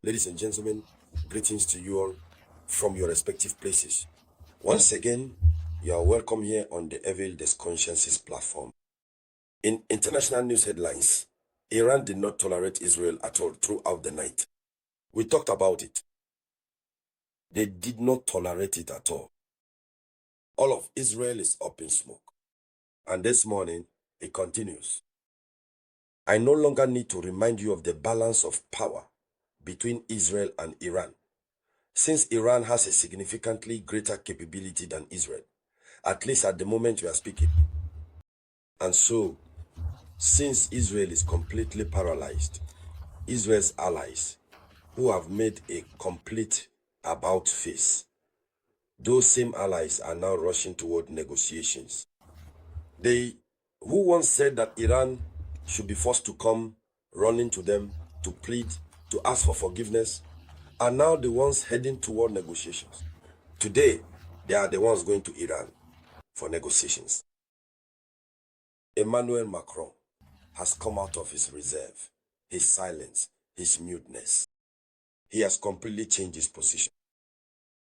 Ladies and gentlemen, greetings to you all from your respective places. Once again, you are welcome here on the Evil Consciences platform. In international news headlines, Iran did not tolerate Israel at all throughout the night. We talked about it. They did not tolerate it at all. All of Israel is up in smoke. And this morning, it continues. I no longer need to remind you of the balance of power between Israel and Iran, since Iran has a significantly greater capability than Israel, at least at the moment we are speaking. And so, since Israel is completely paralyzed, Israel's allies, who have made a complete about face, those same allies are now rushing toward negotiations. They who once said that Iran should be forced to come running to them to plead, to ask for forgiveness, are now the ones heading toward negotiations. Today, they are the ones going to Iran for negotiations. Emmanuel Macron has come out of his reserve, his silence, his muteness. He has completely changed his position.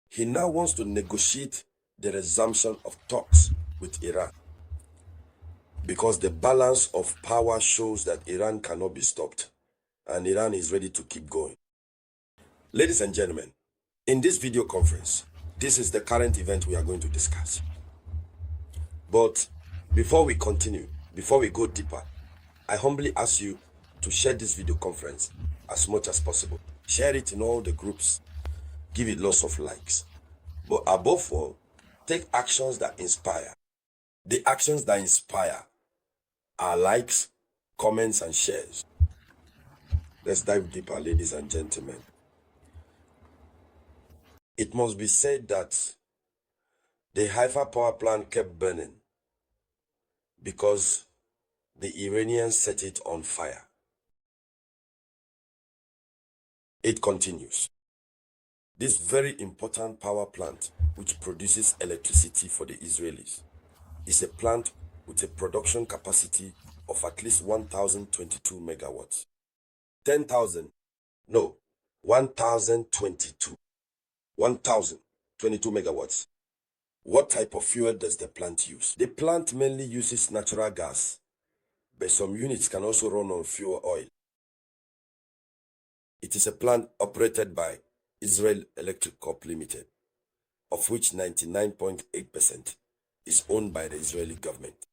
He now wants to negotiate the resumption of talks with Iran, because the balance of power shows that Iran cannot be stopped, and Iran is ready to keep going. Ladies and gentlemen, in this video conference, this is the current event we are going to discuss. But before we continue, before we go deeper, I humbly ask you to share this video conference as much as possible. Share it in all the groups. Give it lots of likes. But above all, take actions that inspire. The actions that inspire are likes, comments, and shares. Let's dive deeper, ladies and gentlemen. It must be said that the Haifa power plant kept burning because the Iranians set it on fire. It continues. This very important power plant, which produces electricity for the Israelis, is a plant with a production capacity of at least 1,022 megawatts. 1,022. 1,022 megawatts. What type of fuel does the plant use? The plant mainly uses natural gas, but some units can also run on fuel oil. It is a plant operated by Israel Electric Corp Limited, of which 99.8% is owned by the Israeli government.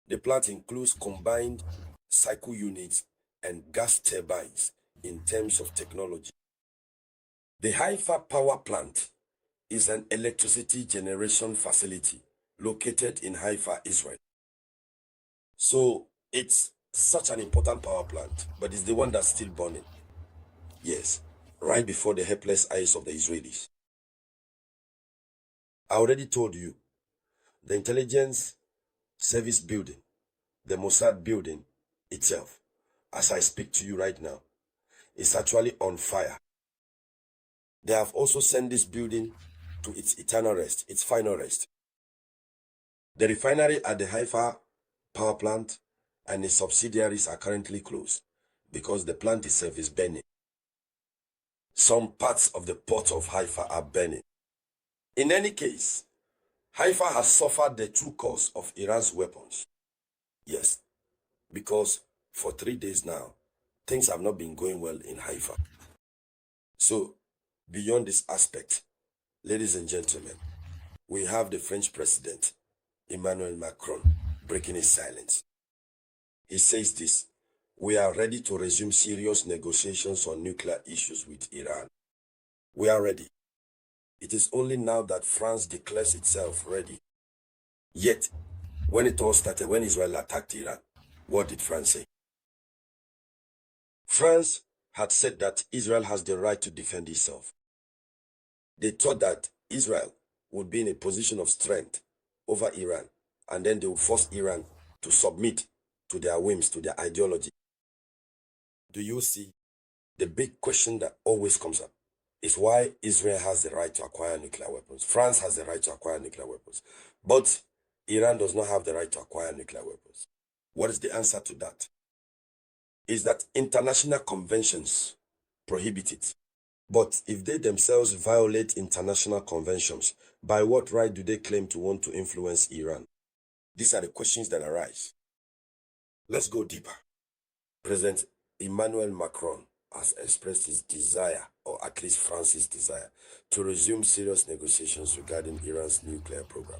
The plant includes combined cycle units and gas turbines in terms of technology. The Haifa power plant is an electricity generation facility located in Haifa, Israel. So it's such an important power plant, but it's the one that's still burning. Yes, right before the helpless eyes of the Israelis. I already told you, the intelligence service building, the Mossad building itself, as I speak to you right now, is actually on fire. They have also sent this building to its eternal rest, its final rest. The refinery at the Haifa power plant and its subsidiaries are currently closed because the plant itself is burning. Some parts of the port of Haifa are burning. In any case, Haifa has suffered the true cause of Iran's weapons. Yes, because for 3 days now, things have not been going well in Haifa. So, beyond this aspect, ladies and gentlemen, we have the French president, Emmanuel Macron, breaking his silence. He says this: we are ready to resume serious negotiations on nuclear issues with Iran. We are ready. It is only now that France declares itself ready. Yet, when it all started, when Israel attacked Iran, what did France say? France had said that Israel has the right to defend itself. They thought that Israel would be in a position of strength over Iran, and then they would force Iran to submit to their whims, to their ideology. Do you see? The big question that always comes up is why Israel has the right to acquire nuclear weapons. France has the right to acquire nuclear weapons, but Iran does not have the right to acquire nuclear weapons. What is the answer to that? Is that international conventions prohibit it. But if they themselves violate international conventions, by what right do they claim to want to influence Iran? These are the questions that arise. Let's go deeper. President Emmanuel Macron has expressed his desire, or at least France's desire, to resume serious negotiations regarding Iran's nuclear program.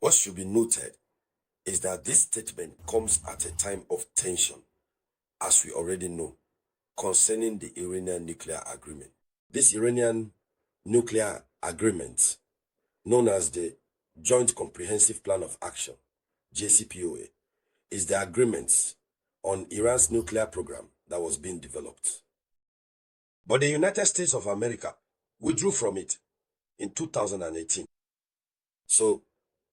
What should be noted is that this statement comes at a time of tension, as we already know, concerning the Iranian nuclear agreement. This Iranian nuclear agreement, known as the Joint Comprehensive Plan of Action, JCPOA, is the agreement on Iran's nuclear program that was being developed. But the United States of America withdrew from it in 2018. So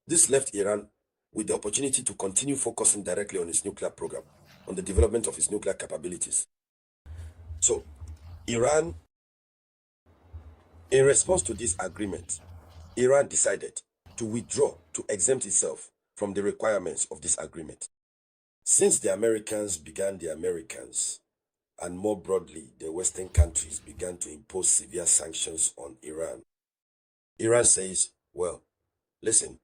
this left Iran with the opportunity to continue focusing directly on its nuclear program, on the development of its nuclear capabilities. So Iran, in response to this agreement, Iran decided to withdraw, to exempt itself from the requirements of this agreement. Since the Americans began the Americans, and more broadly, the Western countries began to impose severe sanctions on Iran, Iran says, well, listen,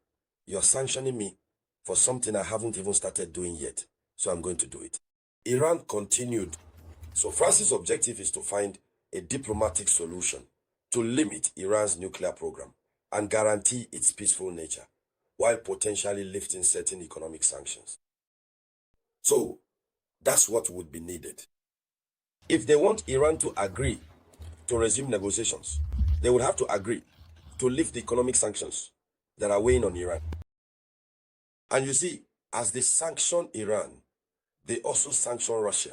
you're sanctioning me for something I haven't even started doing yet, so I'm going to do it. Iran continued. So France's objective is to find a diplomatic solution to limit Iran's nuclear program and guarantee its peaceful nature, while potentially lifting certain economic sanctions. So that's what would be needed. If they want Iran to agree to resume negotiations, they would have to agree to lift the economic sanctions that are weighing on Iran. And you see, as they sanction Iran, they also sanction Russia.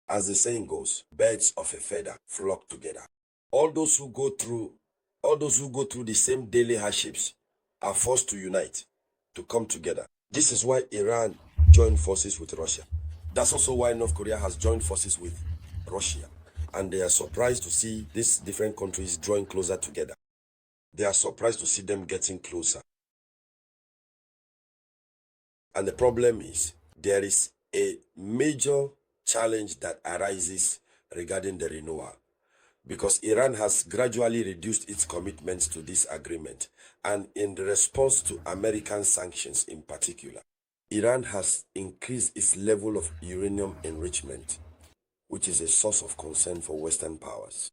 As the saying goes, birds of a feather flock together. All those who go through the same daily hardships are forced to unite, to come together. This is why Iran joined forces with Russia. That's also why North Korea has joined forces with Russia. And they are surprised to see these different countries drawing closer together. They are surprised to see them getting closer. And the problem is, there is a major challenge that arises regarding the renewal, because Iran has gradually reduced its commitments to this agreement, and in response to American sanctions in particular, Iran has increased its level of uranium enrichment, which is a source of concern for Western powers.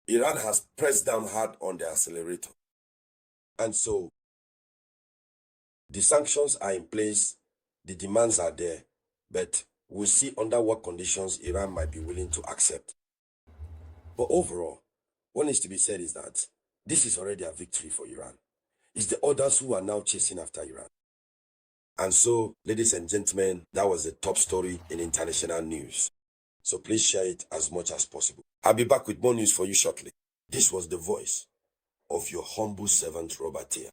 Iran has pressed down hard on the accelerator, and so the sanctions are in place, the demands are there, but we'll see under what conditions Iran might be willing to accept. But overall, what needs to be said is that this is already a victory for Iran. It's the others who are now chasing after Iran. And so, ladies and gentlemen, that was the top story in international news. So please share it as much as possible. I'll be back with more news for you shortly. This was the voice of your humble servant, Robert Théa.